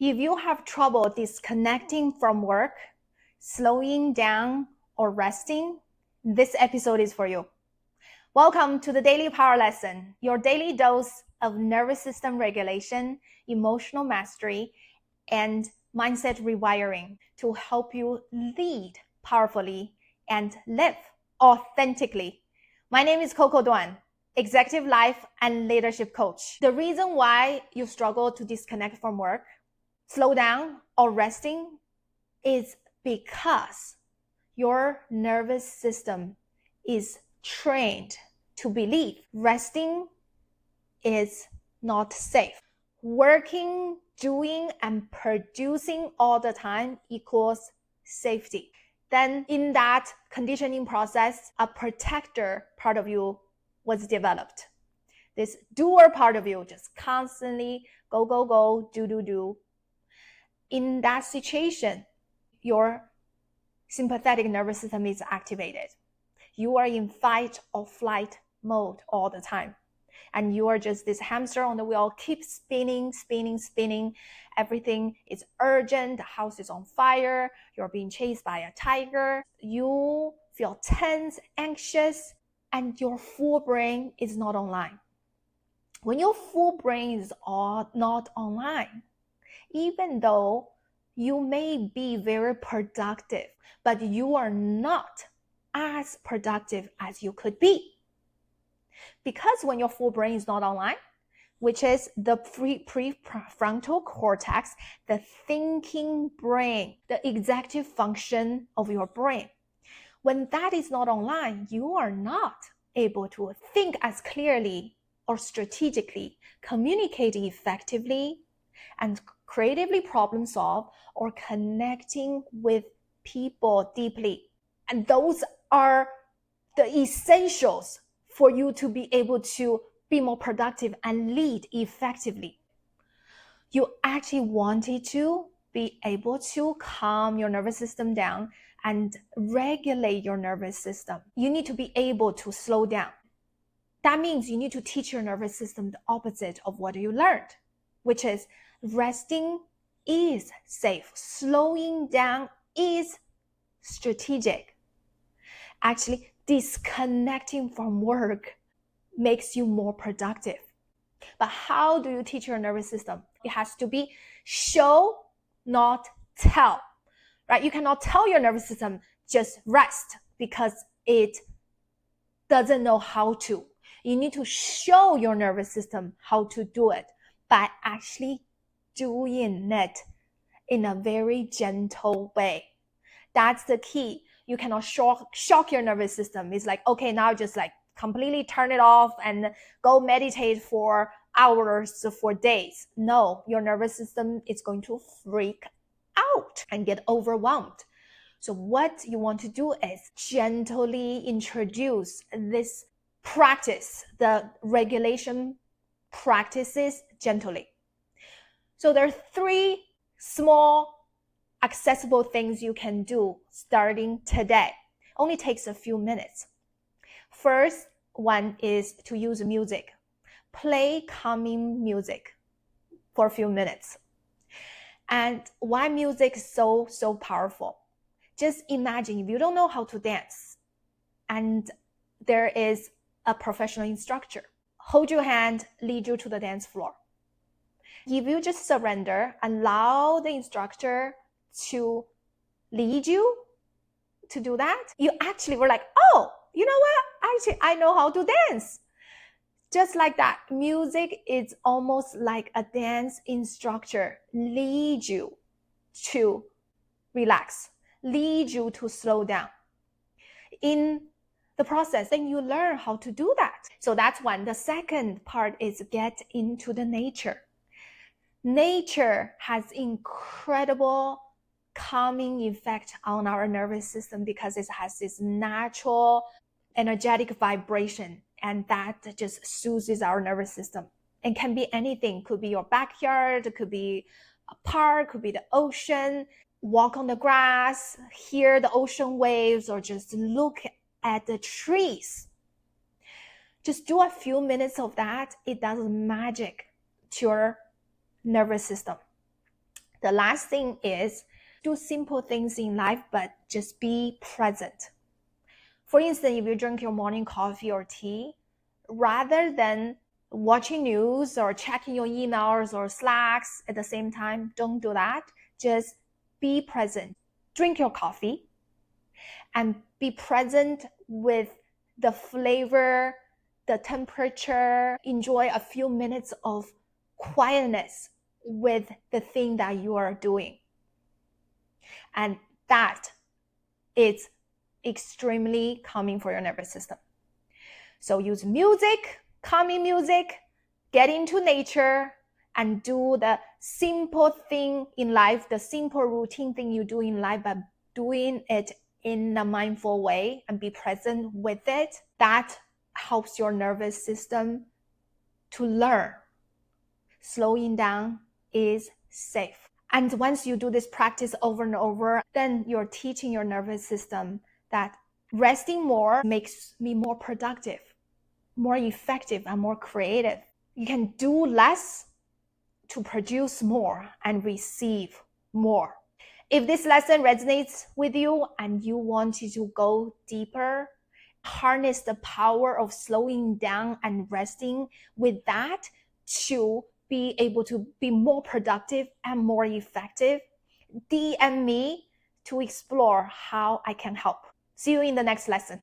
If you have trouble disconnecting from work, slowing down, or resting, this episode is for you. Welcome to the Daily Power Lesson, your daily dose of nervous system regulation, emotional mastery, and mindset rewiring to help you lead powerfully and live authentically. My name is Coco Duan, executive life and leadership coach. The reason why you struggle to disconnect from work, slow down, or resting is because your nervous system is trained to believe resting is not safe. Working, doing, and producing all the time equals safety. Then in that conditioning process, a protector part of you was developed. This doer part of you just constantly go, do. In that situation, your sympathetic nervous system is activated. You are in fight or flight mode all the time. And you are just this hamster on the wheel, keep spinning. Everything is urgent. The house is on fire. You're being chased by a tiger. You feel tense, anxious, and your full brain is not online. When your full brain is not online, even though you may be very productive, but you are not as productive as you could be. Because when your full brain is not online, which is the prefrontal cortex, the thinking brain, the executive function of your brain, when that is not online, you are not able to think as clearly or strategically, communicate effectively, and creatively problem solve or connecting with people deeply. And those are the essentials for you to be able to be more productive and lead effectively. You actually wanted to be able to calm your nervous system down and regulate your nervous system. You need to be able to slow down. That means you need to teach your nervous system the opposite of what you learned, which is resting is safe. Slowing down is strategic. Actually, disconnecting from work makes you more productive. But how do you teach your nervous system? It has to be show, not tell, right? You cannot tell your nervous system just rest because it doesn't know how to. You need to show your nervous system how to do it by actually doing it in a very gentle way. That's the key. You cannot shock your nervous system. It's like, okay, now just like completely turn it off and go meditate for hours, for days. No, your nervous system is going to freak out and get overwhelmed. So what you want to do is gently introduce this practice, the regulation practices gently. So there are 3 small accessible things you can do starting today. Only takes a few minutes. First one is to use music. Play calming music for a few minutes. And why music is so powerful? Just imagine if you don't know how to dance and there is a professional instructor. Hold your hand, lead you to the dance floor. If you just surrender, allow the instructor to lead you to do that, you actually were like, oh, you know what? Actually, I know how to dance. Just like that, music is almost like a dance instructor, lead you to relax, lead you to slow down. In the process, then you learn how to do that. So that's one. The second part is get into the nature. Nature has incredible calming effect on our nervous system because it has this natural energetic vibration, and that just soothes our nervous system. And can be anything. Could be your backyard, could be a park, could be the ocean. Walk on the grass, hear the ocean waves, or just look at the trees. Just do a few minutes of that. It does magic to your nervous system. The last thing is do simple things in life, but just be present. For instance, if you drink your morning coffee or tea, rather than watching news or checking your emails or Slacks at the same time, don't do that. Just be present. Drink your coffee and be present with the flavor, the temperature. Enjoy a few minutes of quietness with the thing that you are doing. And that is extremely calming for your nervous system. So use music, calming music, get into nature, and do the simple thing in life, the simple routine thing you do in life, but doing it in a mindful way and be present with it. That helps your nervous system to learn. Slowing down is safe. And once you do this practice over and over, then you're teaching your nervous system that resting more makes me more productive, more effective, and more creative. You can do less to produce more and receive more. If this lesson resonates with you and you want to go deeper, harness the power of slowing down and resting with that to be able to be more productive and more effective, DM me to explore how I can help. See you in the next lesson.